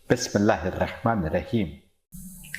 बिस्मिल्लाहिर्रहमानिर्रहीम।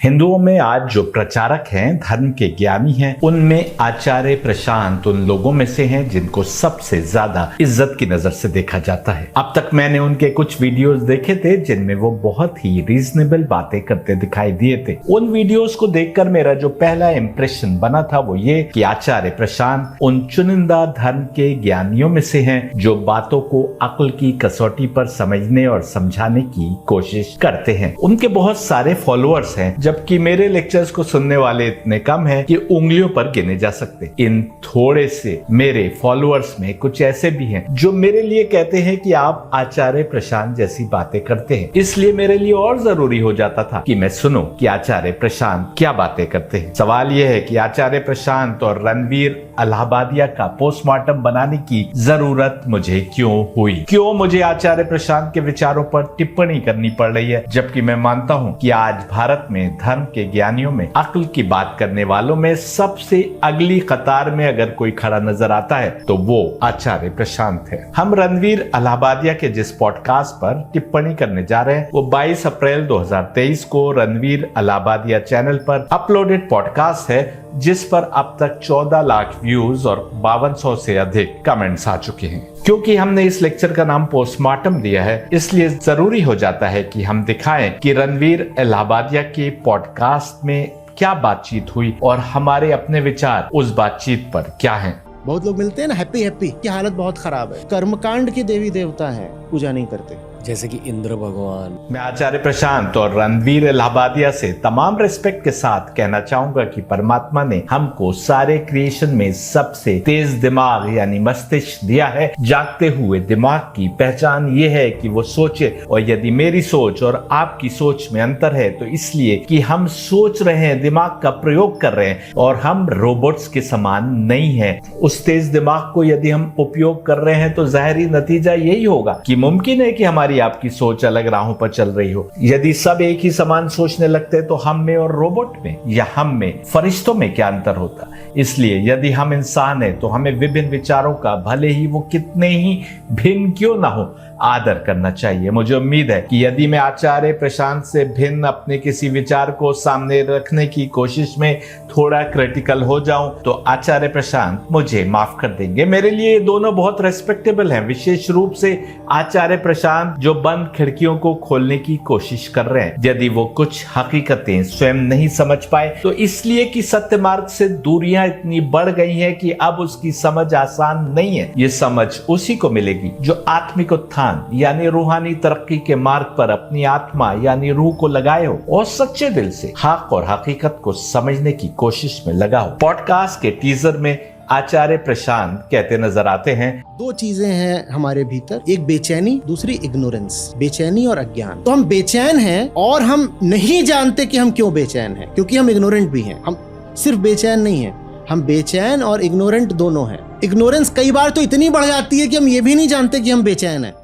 हिंदुओं में आज जो प्रचारक हैं, धर्म के ज्ञानी हैं, उनमें आचार्य प्रशांत उन लोगों में से हैं जिनको सबसे ज्यादा इज्जत की नजर से देखा जाता है। अब तक मैंने उनके कुछ वीडियोस देखे थे जिनमें वो बहुत ही रीजनेबल बातें करते दिखाई दिए थे। उन वीडियोस को देखकर मेरा जो पहला इंप्रेशन बना था वो ये कि आचार्य प्रशांत उन चुनिंदा धर्म के ज्ञानियों में से हैं जो बातों को अक्ल की कसौटी पर समझने और समझाने की कोशिश करते हैं। उनके बहुत सारे फॉलोअर्स हैं, जबकि मेरे लेक्चर्स को सुनने वाले इतने कम हैं कि उंगलियों पर गिने जा सकते। इन थोड़े से मेरे फॉलोअर्स में कुछ ऐसे भी हैं जो मेरे लिए कहते हैं कि आप आचार्य प्रशांत जैसी बातें करते हैं। इसलिए मेरे लिए और जरूरी हो जाता था कि मैं सुनूं कि आचार्य प्रशांत क्या बातें करते हैं। सवाल यह है कि आचार्य प्रशांत और रणवीर अलाहाबादिया का पोस्टमार्टम बनाने की जरूरत मुझे क्यों हुई? क्यों मुझे आचार्य प्रशांत के विचारों पर टिप्पणी करनी पड़ रही है, जबकि मैं मानता हूं कि आज भारत में धर्म के ज्ञानियों में, अक्ल की बात करने वालों में सबसे अगली कतार में अगर कोई खड़ा नजर आता है तो वो आचार्य प्रशांत है। हम रणवीर अलाहाबादिया के जिस पॉडकास्ट पर टिप्पणी करने जा रहे हैं वो 22 अप्रैल 2023 को रणवीर अलाहाबादिया चैनल पर अपलोडेड पॉडकास्ट है, जिस पर अब तक 14 लाख व्यूज और 5200 से अधिक कमेंट्स आ चुके हैं। क्योंकि हमने इस लेक्चर का नाम पोस्टमार्टम दिया है, इसलिए जरूरी हो जाता है कि हम दिखाएं कि रणवीर अलाहाबादिया के पॉडकास्ट में क्या बातचीत हुई और हमारे अपने विचार उस बातचीत पर क्या हैं। बहुत लोग मिलते हैं ना हैप्पी की हालत बहुत खराब है, कर्मकांड के देवी देवता हैं, पूजा नहीं करते, जैसे कि इंद्र भगवान। मैं आचार्य प्रशांत और रणवीर अलाहाबादिया से तमाम रिस्पेक्ट के साथ कहना चाहूंगा कि परमात्मा ने हमको सारे क्रिएशन में सबसे तेज दिमाग यानी मस्तिष्क दिया है। जागते हुए दिमाग की पहचान ये है कि वो सोचे, और यदि मेरी सोच और आपकी सोच में अंतर है तो इसलिए कि हम सोच रहे हैं, दिमाग का प्रयोग कर रहे हैं और हम रोबोट्स के समान नहीं है। उस तेज दिमाग को यदि हम उपयोग कर रहे हैं तो जाहिरी नतीजा यही होगा कि मुमकिन है कि हमारी आपकी सोच अलग राहों पर चल रही हो। यदि सब एक ही समान सोचने लगते तो हम में और रोबोट में या हम में फरिश्तों में क्या अंतर होता? इसलिए यदि हम इंसान हैं तो हमें विभिन्न विचारों का, भले ही वो कितने ही भिन्न क्यों ना हो, आदर करना चाहिए। मुझे उम्मीद है कि यदि मैं आचार्य प्रशांत से भिन्न अपने किसी विचार को सामने रखने की कोशिश में थोड़ा क्रिटिकल हो जाऊं तो आचार्य प्रशांत मुझे माफ कर देंगे। मेरे लिए ये दोनों बहुत रेस्पेक्टेबल हैं, विशेष रूप से आचार्य प्रशांत जो बंद खिड़कियों को खोलने की कोशिश कर रहे हैं। यदि वो कुछ हकीकतें स्वयं नहीं समझ पाए तो इसलिए कि सत्य मार्ग से दूरियां इतनी बढ़ गई हैं कि अब उसकी समझ आसान नहीं है। ये समझ उसी को मिलेगी जो आत्मिक उत्थान यानी रूहानी तरक्की के मार्ग पर अपनी आत्मा यानी रूह को लगाए हो और सच्चे दिल से हक और हकीकत को समझने की कोशिश में लगा हो। पॉडकास्ट के टीजर में आचार्य प्रशांत कहते नजर आते हैं, दो चीजें हैं हमारे भीतर, एक बेचैनी, दूसरी इग्नोरेंस। बेचैनी और अज्ञान। तो हम बेचैन हैं और हम नहीं जानते कि हम क्यों बेचैन हैं, क्योंकि हम इग्नोरेंट भी हैं। हम सिर्फ बेचैन नहीं हैं, हम बेचैन और इग्नोरेंट दोनों हैं। इग्नोरेंस कई बार तो इतनी बढ़ जाती है कि हम ये भी नहीं जानते कि हम बेचैन हैं।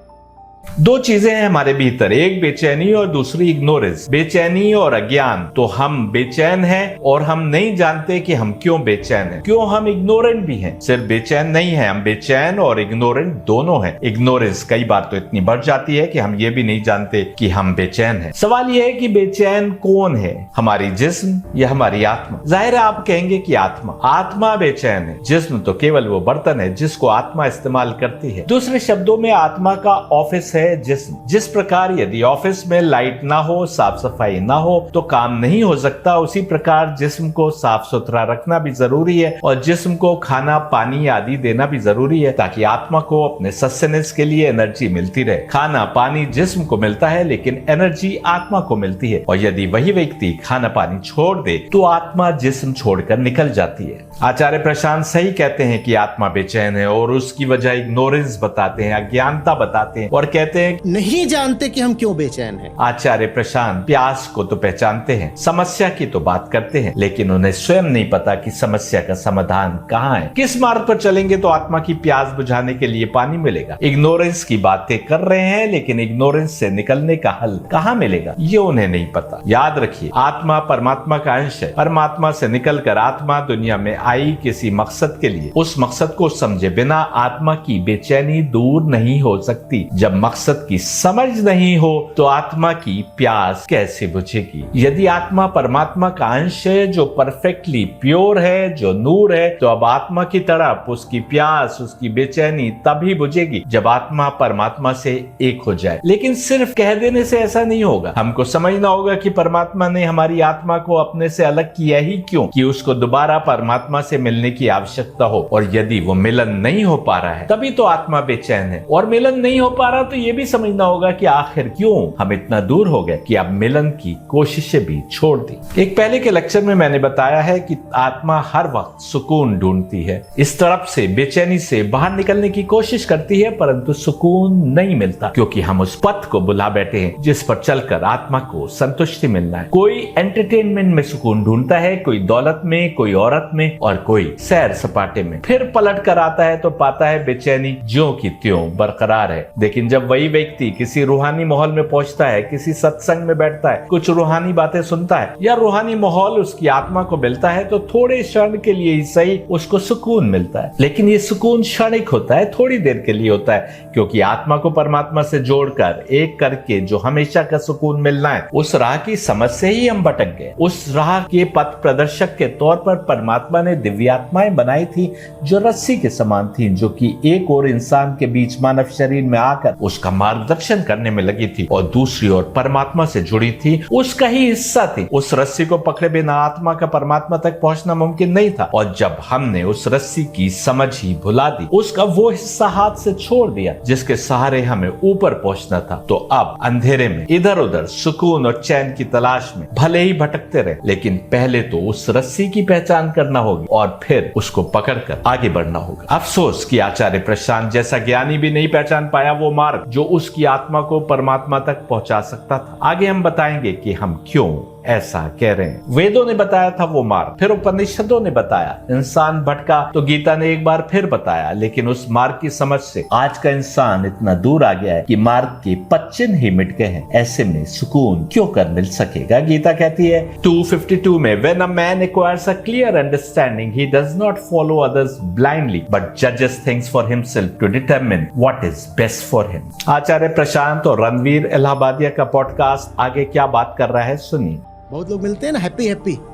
दो चीजें हैं हमारे भीतर, एक बेचैनी और दूसरी इग्नोरेंस। बेचैनी और अज्ञान। तो हम बेचैन हैं और हम नहीं जानते कि हम क्यों बेचैन हैं, क्यों हम इग्नोरेंट भी हैं। सिर्फ बेचैन नहीं है, हम बेचैन और इग्नोरेंट दोनों हैं। इग्नोरेंस कई बार तो इतनी बढ़ जाती है कि हम ये भी नहीं जानते कि हम बेचैन हैं। सवाल यह है कि बेचैन कौन है, हमारी जिस्म या हमारी आत्मा? जाहिर है आप कहेंगे कि आत्मा। आत्मा बेचैन है, जिस्म तो केवल वो बर्तन है जिसको आत्मा इस्तेमाल करती है। दूसरे शब्दों में आत्मा का ऑफिस है जिस्म। जिस प्रकार यदि ऑफिस में लाइट ना हो, साफ सफाई ना हो तो काम नहीं हो सकता, उसी प्रकार जिस्म को साफ सुथरा रखना भी जरूरी है और जिस्म को खाना, पानी आदि देना भी जरूरी है ताकि आत्मा को अपने सस्टेनेंस के लिए एनर्जी मिलती रहे। खाना पानी जिस्म को मिलता है लेकिन एनर्जी आत्मा को मिलती है, और यदि वही व्यक्ति खाना पानी छोड़ दे तो आत्मा जिस्म छोड़कर निकल जाती है। आचार्य प्रशांत सही कहते हैं कि आत्मा बेचैन है और उसकी वजह इग्नोरेंस बताते हैं, अज्ञानता बताते हैं और कहते हैं नहीं जानते कि हम क्यों बेचैन हैं। आचार्य प्रशांत प्यास को तो पहचानते हैं, समस्या की तो बात करते हैं, लेकिन उन्हें स्वयं नहीं पता कि समस्या का समाधान कहाँ है। किस मार्ग पर चलेंगे तो आत्मा की प्यास बुझाने के लिए पानी मिलेगा। इग्नोरेंस की बातें कर रहे हैं लेकिन इग्नोरेंस से निकलने का हल कहाँ मिलेगा ये उन्हें नहीं पता। याद रखिए, आत्मा परमात्मा का अंश है। परमात्मा से निकलकर आत्मा दुनिया में आई किसी मकसद के लिए उस मकसद को समझे बिना आत्मा की बेचैनी दूर नहीं हो सकती। जब मकसद की समझ नहीं हो तो आत्मा की प्यास कैसे बुझेगी? यदि आत्मा परमात्मा का अंश है जो परफेक्टली प्योर है, जो नूर है, तो अब आत्मा की तरफ उसकी प्यास, उसकी बेचैनी तभी बुझेगी जब आत्मा परमात्मा से एक हो जाए। लेकिन सिर्फ कह देने से ऐसा नहीं होगा। हमको समझना होगा कि परमात्मा ने हमारी आत्मा को अपने से अलग किया ही क्यों? कि उसको दोबारा परमात्मा से मिलने की आवश्यकता हो, और यदि वो मिलन नहीं हो पा रहा है तभी तो आत्मा बेचैन है। और मिलन नहीं हो पा रहा तो ये भी समझना होगा कि आखिर क्यों हम इतना दूर हो गए कि अब मिलन की कोशिशें भी छोड़ दी। एक पहले के लेक्चर में मैंने बताया है कि आत्मा हर वक्त सुकून ढूंढती है, इस तरफ से बेचैनी से बाहर निकलने की कोशिश करती है, परंतु सुकून नहीं मिलता क्योंकि हम उस पथ को बुला बैठे हैं जिस पर चलकर आत्मा को संतुष्टि मिलना है। कोई एंटरटेनमेंट में सुकून ढूंढता है, कोई दौलत में, कोई औरत में, और कोई सैर सपाटे में। फिर पलट कर आता है तो पाता है बेचैनी ज्यों की त्यों बरकरार है। लेकिन जब वही व्यक्ति किसी रूहानी माहौल में पहुंचता है, किसी सत्संग में बैठता है, कुछ रूहानी बातें सुनता है या रूहानी माहौल उसकी आत्मा को मिलता है, तो थोड़े क्षण के लिए ही सही उसको सुकून मिलता है। लेकिन ये सुकून क्षणिक होता है, थोड़ी देर के लिए होता है, क्योंकि आत्मा को परमात्मा से जोड़कर एक करके जो हमेशा का सुकून मिलना है, उस राह की समझ से ही हम भटक गए। उस राह के पथ प्रदर्शक के तौर पर परमात्मा ने दिव्यात्माएं बनाई थी जो रस्सी के समान थी, जो कि एक और इंसान के बीच मानव शरीर में आकर उसका मार्गदर्शन करने में लगी थी, और दूसरी ओर परमात्मा से जुड़ी थी, उसका ही हिस्सा थी। उस रस्सी को पकड़े बिना आत्मा का परमात्मा तक पहुंचना मुमकिन नहीं था। और जब हमने उस रस्सी की समझ ही भुला दी, उसका वो हिस्सा हाथ से छोड़ दिया जिसके सहारे हमें ऊपर पहुंचना था, तो अब अंधेरे में इधर उधर सुकून और चैन की तलाश में भले ही भटकते रहे, लेकिन पहले तो उस रस्सी की पहचान करना होगी और फिर उसको पकड़कर आगे बढ़ना होगा। अफसोस कि आचार्य प्रशांत जैसा ज्ञानी भी नहीं पहचान पाया वो मार्ग जो उसकी आत्मा को परमात्मा तक पहुंचा सकता था। आगे हम बताएंगे कि हम क्यों ऐसा कह रहे हैं। वेदों ने बताया था वो मार्ग, फिर उपनिषदों ने बताया, इंसान भटका तो गीता ने एक बार फिर बताया, लेकिन उस मार्ग की समझ से आज का इंसान इतना दूर आ गया है कि मार्ग के पच्चिन ही मिट गए हैं। ऐसे में सुकून क्यों कर मिल सकेगा? गीता कहती है 2:52 में, when a man acquires a clear understanding, he does not follow others blindly, but judges things for himself to determine what is best for him। आचार्य प्रशांत और रणवीर इलाहाबादिया का पॉडकास्ट आगे क्या बात कर रहा है सुनिए। बहुत लोग मिलते हैं ना हैप्पी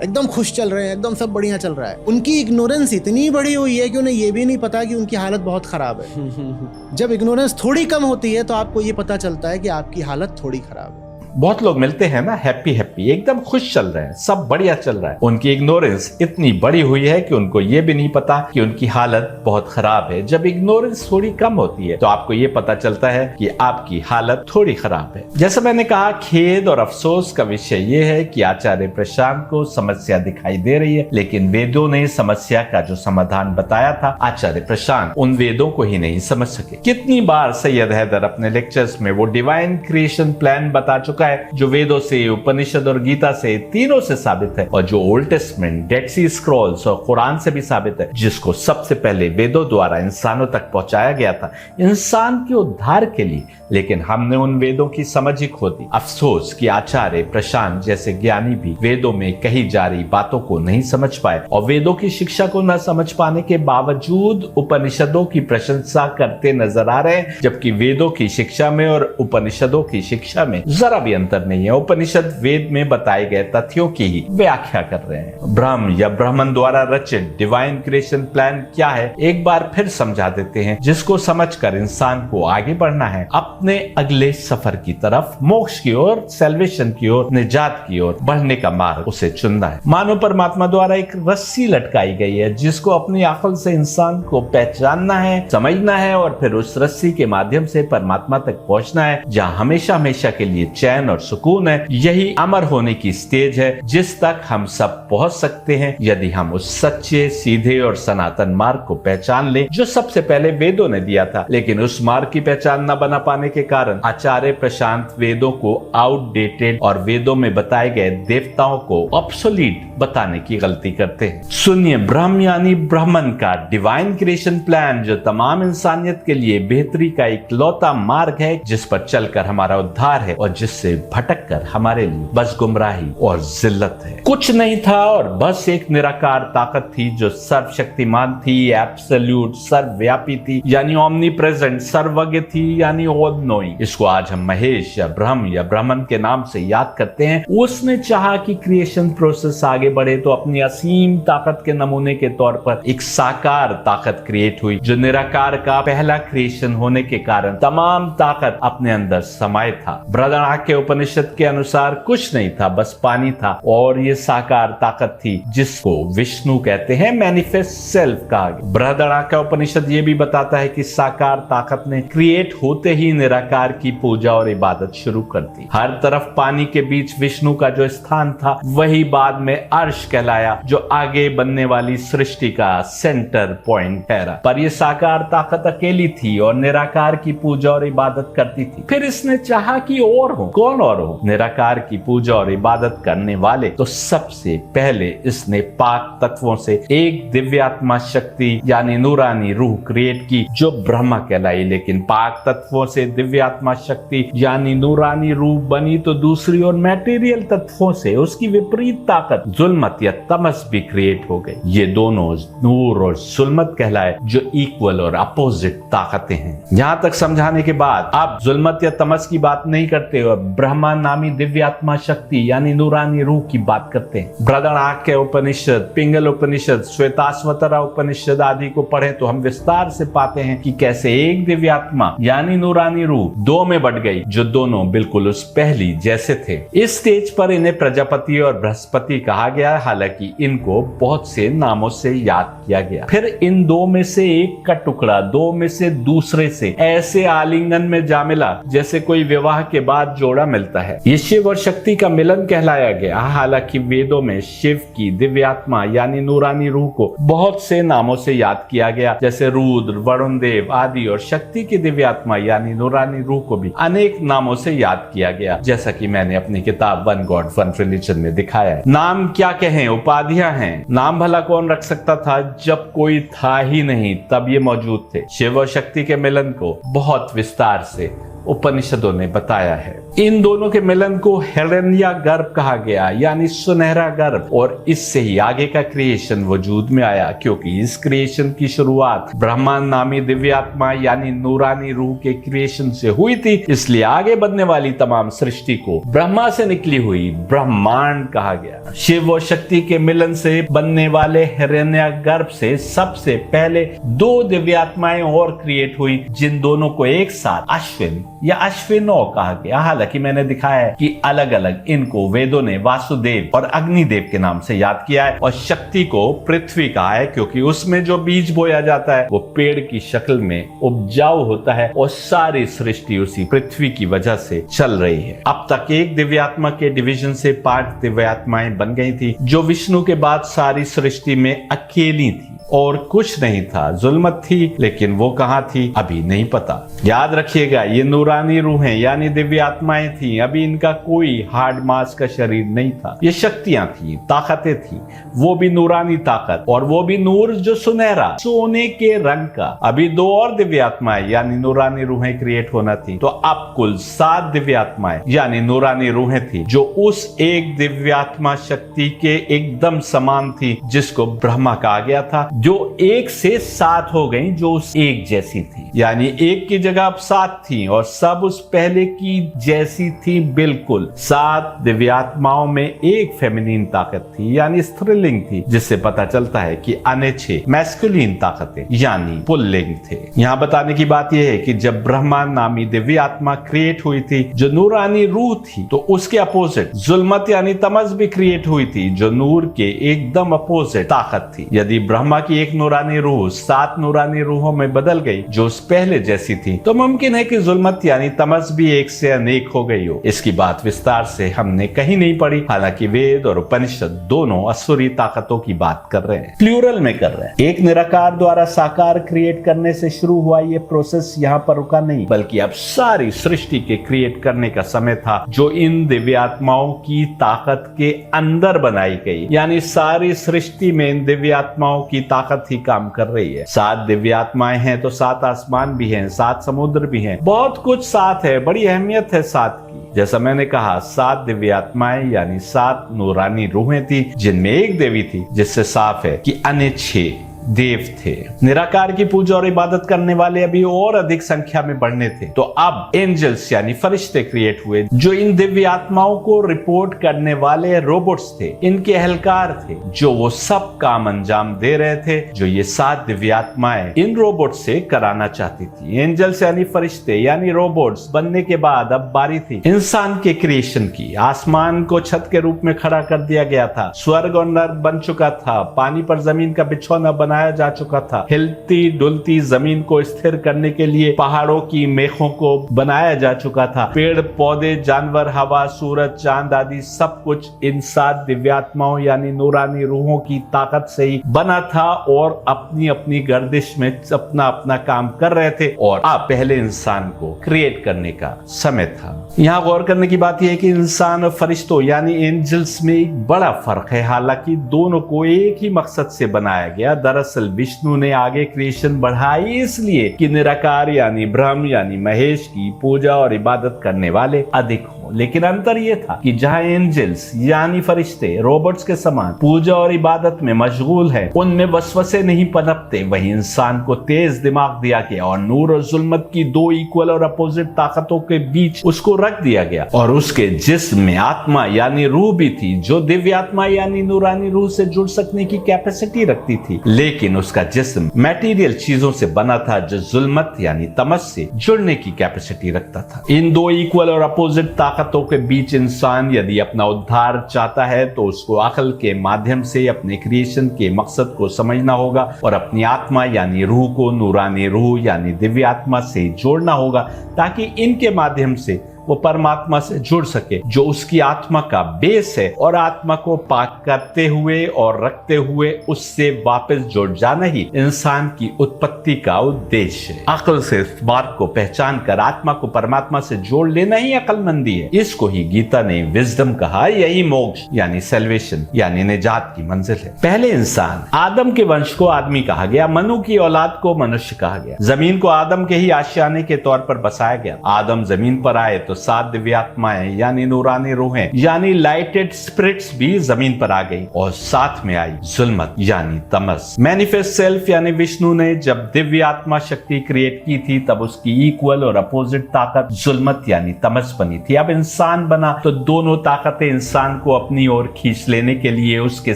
एकदम खुश चल रहे हैं, एकदम सब बढ़िया चल रहा है। उनकी इग्नोरेंस इतनी बड़ी हुई है कि उन्हें ये भी नहीं पता कि उनकी हालत बहुत खराब है। जब इग्नोरेंस थोड़ी कम होती है तो आपको ये पता चलता है कि आपकी हालत थोड़ी खराब है। बहुत लोग मिलते हैं ना हैप्पी एकदम खुश चल रहे हैं, सब बढ़िया चल रहा है। उनकी इग्नोरेंस इतनी बड़ी हुई है कि उनको ये भी नहीं पता कि उनकी हालत बहुत खराब है। जब इग्नोरेंस थोड़ी कम होती है तो आपको ये पता चलता है कि आपकी हालत थोड़ी खराब है। जैसा मैंने कहा, खेद और अफसोस का विषय ये है कि आचार्य प्रशांत को समस्या दिखाई दे रही है, लेकिन वेदों ने समस्या का जो समाधान बताया था, आचार्य प्रशांत उन वेदों को ही नहीं समझ सके। कितनी बार सैयद हैदर अपने लेक्चर्स में वो डिवाइन क्रिएशन प्लान बता चुका है जो वेदों से, उपनिषद और गीता से, तीनों से साबित है, और जो ओल्ड टेस्टमेंट, डेड सी स्क्रॉल्स और कुरान से भी साबित है, जिसको सबसे पहले वेदों द्वारा इंसानों तक पहुंचाया गया था इंसान के उद्धार के लिए। लेकिन हमने उन वेदों की समझ ही खो दी। अफसोस कि आचार्य प्रशांत जैसे ज्ञानी भी वेदों में कही जा रही बातों को नहीं समझ पाए, और वेदों की शिक्षा को न समझ पाने के बावजूद उपनिषदों की प्रशंसा करते नजर आ रहे हैं, जबकि वेदों की शिक्षा में और उपनिषदों की शिक्षा में जरा भी अंतर नहीं है। उपनिषद वेद में बताए गए तथ्यों की ही व्याख्या कर रहे हैं। ब्रह्म या ब्राह्मण द्वारा रचित डिवाइन क्रिएशन प्लान क्या है, एक बार फिर समझा देते हैं, जिसको समझकर इंसान को आगे बढ़ना है अपने अगले सफर की तरफ, मोक्ष की ओर, सेल्वेशन की ओर, निजात की ओर बढ़ने का मार्ग उसे चुनना है। मानो परमात्मा द्वारा एक रस्सी लटकाई गई है जिसको अपनी अकल से इंसान को पहचानना है, समझना है, और फिर उस रस्सी के माध्यम से परमात्मा तक पहुंचना है, जहां हमेशा हमेशा के लिए चैन और सुकून है। यही अमर होने की स्टेज है जिस तक हम सब पहुंच सकते हैं यदि हम उस सच्चे, सीधे और सनातन मार्ग को पहचान लें जो सबसे पहले वेदों ने दिया था। लेकिन उस मार्ग की पहचान न बना पाने के कारण आचार्य प्रशांत वेदों को आउटडेटेड और वेदों में बताए गए देवताओं को ऑब्सोलीट बताने की गलती करते हैं। सुनिए, ब्रह्म यानी ब्राह्मण का डिवाइन क्रिएशन प्लान जो तमाम इंसानियत के लिए बेहतरी का इकलौता मार्ग है, जिस पर चलकर हमारा उद्धार है और जिससे से भटककर हमारे लिए बस गुमराही और जिल्लत है। कुछ नहीं था और बस एक निराकार ताकत थी जो सर्वशक्तिमान थी, एब्सोल्यूट, सर्वव्यापी थी, यानी ओमनी प्रेजेंट, सर्वज्ञ थी, यानी ऑल नोइंग। इसको आज हम महेश या ब्रह्म या ब्रह्मन के नाम से याद करते हैं। उसने चाहा कि क्रिएशन प्रोसेस आगे बढ़े तो अपनी असीम ताकत के नमूने के तौर पर एक साकार ताकत क्रिएट हुई, जो निराकार का पहला क्रिएशन होने के कारण तमाम ताकत अपने अंदर समाये था। बृहदारण्यक उपनिषद के अनुसार कुछ नहीं था, बस पानी था, और ये साकार ताकत थी जिसको विष्णु कहते हैं, मैनिफेस्ट सेल्फ कहा गया। बृहदारण्यक उपनिषद ये भी बताता है कि साकार ताकत ने क्रिएट होते ही निराकार की पूजा और इबादत शुरू कर दी। हर तरफ पानी के बीच विष्णु का जो स्थान था वही बाद में अर्श कहलाया, जो आगे बनने वाली सृष्टि का सेंटर पॉइंट ठहरा। पर यह साकार ताकत अकेली थी और निराकार की पूजा और इबादत करती थी। फिर इसने चाहा कि और हो, कौन और हो निराकार की पूजा और इबादत करने वाले, तो सबसे पहले इसने पाक तत्वों से एक दिव्यात्मा शक्ति यानी नूरानी रूह क्रिएट की जो ब्रह्मा कहलाई। लेकिन पाक तत्वों से दिव्यात्मा शक्ति यानी नूरानी रूह बनी तो दूसरी ओर मैटेरियल तत्वों से उसकी विपरीत ताकत जुल्मत या तमस भी क्रिएट हो गई। ये दोनों नूर और जुल्मत कहलाए, जो इक्वल और अपोजिट ताकतें हैं। यहां तक समझाने के बाद अब जुल्मत या तमस की बात नहीं करते और ब्रह्मा नामी दिव्यात्मा शक्ति यानी नूरानी रूह की बात करते हैं। बृहदारण्यक उपनिषद, पिंगल उपनिषद, श्वेताश्वतरा उपनिषद आदि को पढ़े तो हम विस्तार से पाते हैं कि कैसे एक दिव्यात्मा यानी नूरानी रूह दो में बढ़ गई, जो दोनों बिल्कुल उस पहली जैसे थे। इस स्टेज पर इन्हें प्रजापति और बृहस्पति कहा गया, हालांकि इनको बहुत से नामों से याद किया गया। फिर इन दो में से एक का टुकड़ा दो में से दूसरे से ऐसे आलिंगन में जा मिला जैसे कोई विवाह के बाद जोड़ा मिलता है। ये शिव और शक्ति का मिलन कहलाया गया। हालांकि वेदों में शिव की दिव्यात्मा यानी नूरानी रूह को बहुत से नामों से याद किया गया, जैसे रुद्र, वरुण देव आदि, और शक्ति की दिव्यात्मा यानी नूरानी रूह को भी अनेक नामों से याद किया गया, जैसा कि मैंने अपनी किताब वन गॉड वन रिलीजन में दिखाया है। नाम क्या कहें, उपाधियां हैं। नाम भला कौन रख सकता था जब कोई था ही नहीं, तब ये मौजूद थे। शिव और शक्ति के मिलन को बहुत विस्तार से उपनिषदों ने बताया है। इन दोनों के मिलन को हिरण्य गर्भ कहा गया, यानी सुनहरा गर्भ, और इससे ही आगे का क्रिएशन वजूद में आया, क्योंकि इस क्रिएशन की शुरुआत ब्रह्मा नामी दिव्यात्मा यानी नूरानी रूह के क्रिएशन से हुई थी। इसलिए आगे बढ़ने वाली तमाम सृष्टि को ब्रह्मा से निकली हुई ब्रह्मांड कहा गया। शिव और शक्ति के मिलन से बनने वाले हिरण्य गर्भ से सबसे पहले दो दिव्यात्माएं और क्रिएट हुई, जिन दोनों को एक साथ अश्विन या अश्विनो कहा गया। हालांकि मैंने दिखाया है कि अलग अलग इनको वेदों ने वासुदेव और अग्निदेव के नाम से याद किया है, और शक्ति को पृथ्वी कहा है, क्योंकि उसमें जो बीज बोया जाता है वो पेड़ की शक्ल में उपजाऊ होता है, और सारी सृष्टि उसी पृथ्वी की वजह से चल रही है। अब तक एक दिव्यात्मा के डिवीजन से 5 दिव्यात्माएं बन गई थी, जो विष्णु के बाद सारी सृष्टि में अकेली थी और कुछ नहीं था। जुल्मत थी, लेकिन वो कहां थी अभी नहीं पता। याद रखिएगा, ये नूरानी रूहें यानी दिव्यात्माएं थी। अभी इनका कोई हार्ड मास का शरीर नहीं था। ये शक्तियां थी, ताकतें थी, वो भी नूरानी ताकत, और वो भी नूर जो सुनहरा सोने के रंग का। अभी 2 और दिव्यात्माएं यानी नूरानी रूहें क्रिएट होना थी, तो अब कुल 7 दिव्यात्माएं यानी नूरानी रूहें थी, जो उस एक दिव्यात्मा शक्ति के एकदम समान थी, जिसको ब्रह्मा कहा गया था, जो 1 से 7 हो गई, जो उस एक जैसी थी। यानी 1 की जगह अब 7 थी, और सब उस पहले की जैसी थी बिल्कुल। 7 दिव्यात्माओं में एक फेमिनिन ताकत थी, यानी स्त्रीलिंग थी, जिससे पता चलता है कि अन्य 6 मैस्कुलिन ताकतें यानी पुल्लिंग थे। यहाँ बताने की बात यह है कि जब ब्रह्मा नामी दिव्य आत्मा क्रिएट हुई थी, जो नूरानी रूह थी, तो उसके अपोजिट जुल्मत यानी तमस भी क्रिएट हुई थी, जो नूर के एकदम अपोजिट ताकत थी। यदि ब्रह्मा की एक नूरानी रूह 7 नूरानी रूहों में बदल गई, जो उस पहले जैसी थी, तो मुमकिन है कि जुल्मत यानी तमस भी एक से अनेक हो गई हो। इसकी बात विस्तार से हमने कहीं नहीं पढ़ी, हालांकि वेद और उपनिषद दोनों असुरी ताकतों की बात कर रहे हैं, प्लूरल में कर रहे हैं। एक निराकार द्वारा साकार क्रिएट करने से शुरू हुआ ये प्रोसेस यहाँ पर रुका नहीं, बल्कि अब सारी सृष्टि के क्रिएट करने का समय था, जो इन दिव्यात्माओं की ताकत के अंदर बनाई गई। यानी सारी सृष्टि में इन दिव्यात्माओं की ताकत ही काम कर रही है। 7 दिव्यात्माएं हैं तो 7 आसमान भी हैं, 7 समुद्र भी हैं, बहुत कुछ कुछ सात है, बड़ी अहमियत है सात की। जैसा मैंने कहा, 7 दिव्य आत्माएं यानी 7 नूरानी रूहें थी, जिनमें एक देवी थी, जिससे साफ है कि अन्य 6 देव थे। निराकार की पूजा और इबादत करने वाले अभी और अधिक संख्या में बढ़ने थे। तो अब एंजल्स यानी फरिश्ते क्रिएट हुए, जो इन दिव्य आत्माओं को रिपोर्ट करने वाले रोबोट्स थे, इनके एहलकार थे, जो वो सब काम अंजाम दे रहे थे जो ये 7 दिव्य आत्माएं इन रोबोट से कराना चाहती थी। एंजल्स यानी फरिश्ते यानी रोबोट्स बनने के बाद अब बारी थी इंसान के क्रिएशन की। आसमान को छत के रूप में खड़ा कर दिया गया था, स्वर्ग और नर्क बन चुका था, पानी पर जमीन का बिछौना बनाया जा चुका था, हिलती डुलती जमीन को स्थिर करने के लिए पहाड़ों की मेखों को बनाया जा चुका था, पेड़ पौधे जानवर हवा सूरज चांद आदि सब कुछ इन 7 दिव्यात्माओं यानी नूरानी रूहों की ताकत से ही बना था और अपनी अपनी गर्दिश में अपना अपना काम कर रहे थे। और अब पहले इंसान को क्रिएट करने का समय था। यहाँ गौर करने की बात यह है कि इंसान और फरिश्तों यानी एंजल्स में एक बड़ा फर्क है। हालांकि दोनों को एक ही मकसद से बनाया गया। दरअसल विष्णु ने आगे क्रिएशन बढ़ाई इसलिए कि निराकार यानी ब्रह्म यानी महेश की पूजा और इबादत करने वाले अधिक हो। लेकिन अंतर यह था कि जहां एंजल्स यानी फरिश्ते रोबोट्स के समान पूजा और इबादत में मशगूल है, उनमें वसवसे नहीं पनपते, वहीं इंसान को तेज दिमाग दिया गया और नूर और जुल्मत की 2 इक्वल और अपोजिट ताकतों के बीच उसको रख दिया गया। और उसके जिस्म में आत्मा यानी रूह भी थी, जो दिव्य आत्मा यानी नूरानी रूह से जुड़ सकने की कैपेसिटी रखती थी। लेकिन उसका जिस्म मटेरियल चीजों से बना था, जो जुल्मत यानी तमस से जुड़ने की कैपेसिटी रखता था। इन 2 इक्वल और अपोजिट ताकतों के बीच इंसान यदि अपना उद्धार चाहता है तो उसको अकल के माध्यम से अपने क्रिएशन के मकसद को समझना होगा और अपनी आत्मा यानी रूह को नूरानी रूह यानी दिव्य आत्मा से जोड़ना होगा, ताकि इनके माध्यम से वो परमात्मा से जुड़ सके, जो उसकी आत्मा का बेस है, और आत्मा को पाक करते हुए और रखते हुए उससे वापस जुड़ जाना ही इंसान की उत्पत्ति का उद्देश्य है। अकल से इस बात को पहचान कर आत्मा को परमात्मा से जोड़ लेना ही अकलमंदी है। इसको ही गीता ने विजडम कहा। यही मोक्ष यानी सेल्वेशन यानी निजात की मंजिल है। पहले इंसान आदम के वंश को आदमी कहा गया, मनु की औलाद को मनुष्य कहा गया, जमीन को आदम के ही आशियाने के तौर पर बसाया गया। आदम जमीन पर आए तो 7 दिव्य आत्माएं यानी नूरानी रूहें यानी लाइटेड स्पिरिट्स भी जमीन पर आ गई, और साथ में आई जुल्मत यानी तमस। मैनिफेस्ट सेल्फ यानी विष्णु ने जब दिव्य आत्मा शक्ति क्रिएट की थी, तब उसकी इक्वल और अपोजिट ताकत जुल्मत यानी तमस बनी थी। अब इंसान बना तो दोनों ताकतें इंसान को अपनी ओर खींच लेने के लिए उसके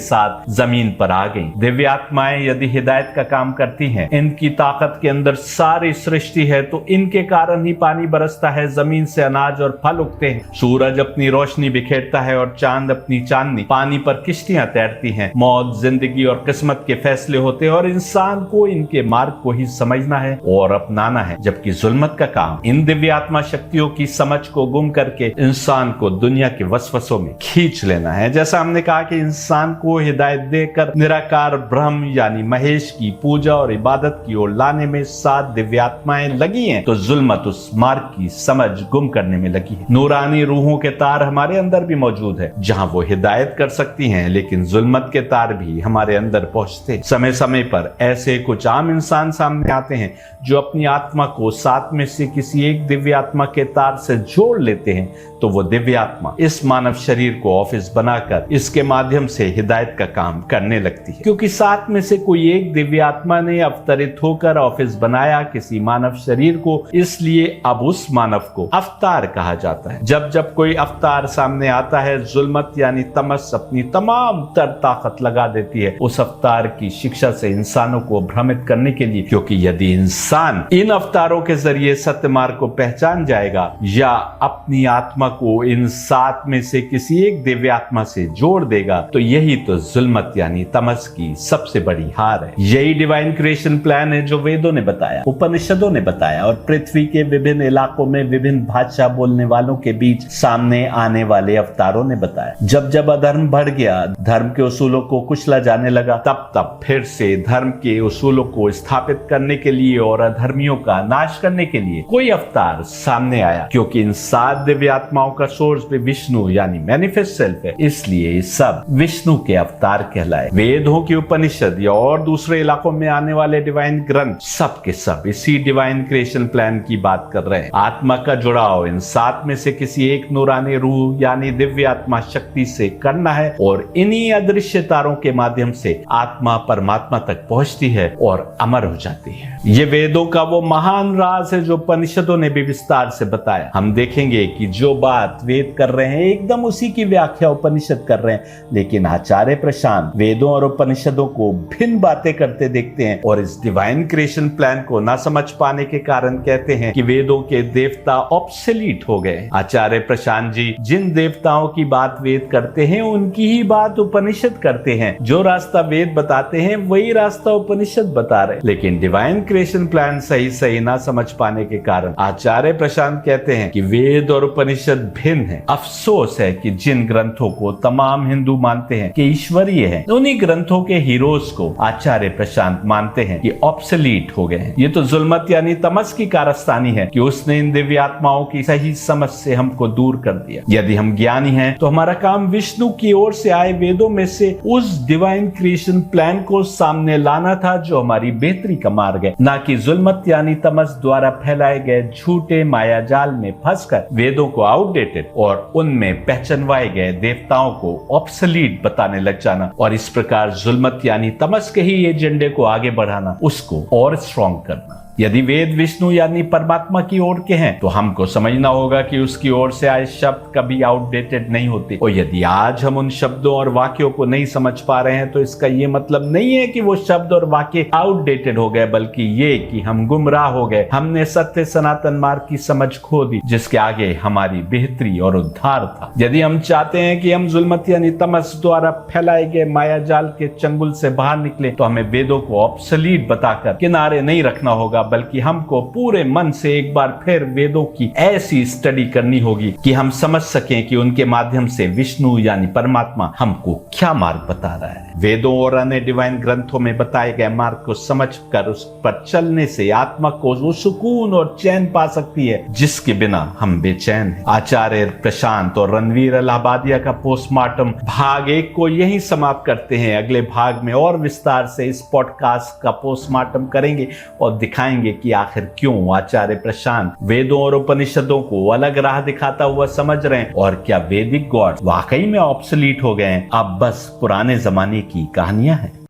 साथ जमीन पर आ गई। दिव्य आत्माएं यदि हिदायत का काम करती हैं, इनकी ताकत के अंदर सारी सृष्टि है, तो इनके कारण ही पानी बरसता है, जमीन से अनाज और फल उगते हैं, सूरज अपनी रोशनी बिखेरता है और चांद अपनी चांदनी, पानी पर किश्तियां तैरती हैं, मौत जिंदगी और किस्मत के फैसले होते हैं, और इंसान को इनके मार्ग को ही समझना है और अपनाना है। जबकि जुल्मत का काम इन दिव्य आत्मा शक्तियों की समझ को गुम करके इंसान को दुनिया के वसवसों में खींच लेना है। जैसा हमने कहा कि इंसान को हिदायत देकर निराकार ब्रह्म यानी महेश की पूजा और इबादत की ओर लाने में 7 दिव्य आत्माएं लगी हैं, तो जुल्मत उस मार्ग की समझ गुम करने में लगी है। नूरानी रूहों के तार हमारे अंदर भी मौजूद है, जहां वो हिदायत कर सकती हैं, लेकिन जुल्मत के तार भी हमारे अंदर पहुंचते। समय समय पर ऐसे कुछ आम इंसान सामने आते हैं जो अपनी आत्मा को 7 में से किसी एक दिव्य आत्मा के तार से जोड़ लेते हैं, तो वो दिव्य आत्मा इस मानव शरीर को ऑफिस बनाकर इसके माध्यम से हिदायत का काम करने लगती है। क्योंकि 7 में से कोई एक दिव्य आत्मा ने अवतरित होकर ऑफिस बनाया किसी मानव शरीर को, इसलिए अब उस मानव को अवतार कहा जाता है। जब जब कोई अवतार सामने आता है, जुल्मत यानी तमस अपनी तमाम तर ताकत लगा देती है उस अवतार की शिक्षा से इंसानों को भ्रमित करने के लिए। क्योंकि यदि इंसान इन अवतारों के जरिए सत्य मार्ग को पहचान जाएगा या अपनी आत्मा को इन 7 में से किसी एक दिव्य आत्मा से जोड़ देगा, तो यही तो जुल्मत यानी तमस की सबसे बड़ी हार है। यही डिवाइन क्रिएशन प्लान है जो वेदों ने बताया, उपनिषदों ने बताया, और पृथ्वी के विभिन्न इलाकों में विभिन्न भाषा बोलने वालों के बीच सामने आने वाले अवतारों ने बताया। जब जब अधर्म बढ़ गया, धर्म के उसूलों को कुचला जाने लगा, तब तब फिर से धर्म के उसूलों को स्थापित करने के लिए और अधर्मियों का नाश करने के लिए कोई अवतार सामने आया। क्योंकि इन 7 दिव्य आत्माओं का सोर्स भी विष्णु यानी मैनिफेस्ट सेल्फ है, इसलिए सब विष्णु के अवतार कहलाए। वेदों की उपनिषद या और दूसरे इलाकों में आने वाले डिवाइन ग्रंथ सब के सब इसी डिवाइन क्रिएशन प्लान की बात कर रहे हैं। आत्मा का जुड़ाव इन 7 में से किसी एक नूरानी रूह यानी दिव्य आत्मा शक्ति से करना है और इन्हीं अदृश्य तारों के माध्यम से आत्मा परमात्मा तक पहुंचती है और अमर हो जाती है। ये वेदों का वो महान राज है जो उपनिषदों ने भी विस्तार से बताया। हम देखेंगे कि जो बात वेद कर रहे हैं एकदम उसी की व्याख्या उपनिषद कर रहे हैं, लेकिन आचार्य प्रशांत वेदों और उपनिषदों को भिन्न बातें करते देखते हैं और इस डिवाइन क्रिएशन प्लान को ना समझ पाने के कारण कहते हैं कि वेदों के देवता ऑब्सोलीट हो गए। आचार्य प्रशांत जी जिन देवताओं की बात वेद करते हैं उनकी ही बात उपनिषद करते हैं। जो रास्ता वेद बताते हैं वही रास्ता उपनिषद बता रहे, लेकिन डिवाइन क्रिएशन प्लान सही ना समझ पाने के कारण आचार्य प्रशांत कहते हैं कि वेद और उपनिषद भिन्न है। अफसोस है कि जिन ग्रंथों को तमाम हिंदू मानते हैं कि ईश्वरीय है, उन्हीं ग्रंथों के हीरोज को आचार्य प्रशांत मानते हैं कि ऑब्सोलीट हो गए हैं। ये तो जुल्मत यानी तमस की कारस्तानी है कि उसने इन दिव्य आत्माओं की सही समझ से हमको दूर कर दिया। यदि हम ज्ञानी हैं तो हमारा काम विष्णु की ओर से आए वेदों में से उस डिवाइन क्रिएशन प्लान को सामने लाना था जो हमारी बेहतरी का मार्ग है, ना कि जुल्मत यानी तमस द्वारा फैलाए गए झूठे माया जाल में फंसकर वेदों को आउटडेटेड और उनमें पहचानवाए गए देवताओं को ऑब्सोलीट बताने लग जाना और इस प्रकार जुल्मत यानी तमस के ही एजेंडे को आगे बढ़ाना, उसको और स्ट्रॉन्ग करना। यदि वेद विष्णु यानी परमात्मा की ओर के हैं तो हमको समझना होगा कि उसकी ओर से आए शब्द कभी आउटडेटेड नहीं होते। और यदि आज हम उन शब्दों और वाक्यों को नहीं समझ पा रहे हैं तो इसका ये मतलब नहीं है कि वो शब्द और वाक्य आउटडेटेड हो गए, बल्कि ये कि हम गुमराह हो गए। हमने सत्य सनातन मार्ग की समझ खो दी जिसके आगे हमारी बेहतरी और उद्धार था। यदि हम चाहते हैं कि हम जुल्मत यानी तमस द्वारा फैलाए गए माया जाल के चंगुल से बाहर निकले तो हमें वेदों को ऑब्सोलीट बताकर किनारे नहीं रखना होगा, बल्कि हमको पूरे मन से एक बार फिर वेदों की ऐसी स्टडी करनी होगी कि हम समझ सकें कि उनके माध्यम से विष्णु यानी परमात्मा हमको क्या मार्ग बता रहा है। वेदों और अन्य डिवाइन ग्रंथों में बताए गए मार्ग को समझकर उस पर चलने से आत्मा को वो सुकून और चैन पा सकती है जिसके बिना हम बेचैन हैं। आचार्य प्रशांत और रणवीर इलाहाबादिया का पोस्टमार्टम भाग 1 को यही समाप्त करते हैं। अगले भाग में और विस्तार से इस पॉडकास्ट का पोस्टमार्टम करेंगे और दिखाएंगे कि आखिर क्यों आचार्य प्रशांत वेदों और उपनिषदों को अलग राह दिखाता हुआ समझ रहे हैं और क्या वैदिक गॉड वाकई में ऑब्सोलीट हो गए हैं, अब बस पुराने जमाने की कहानियां हैं।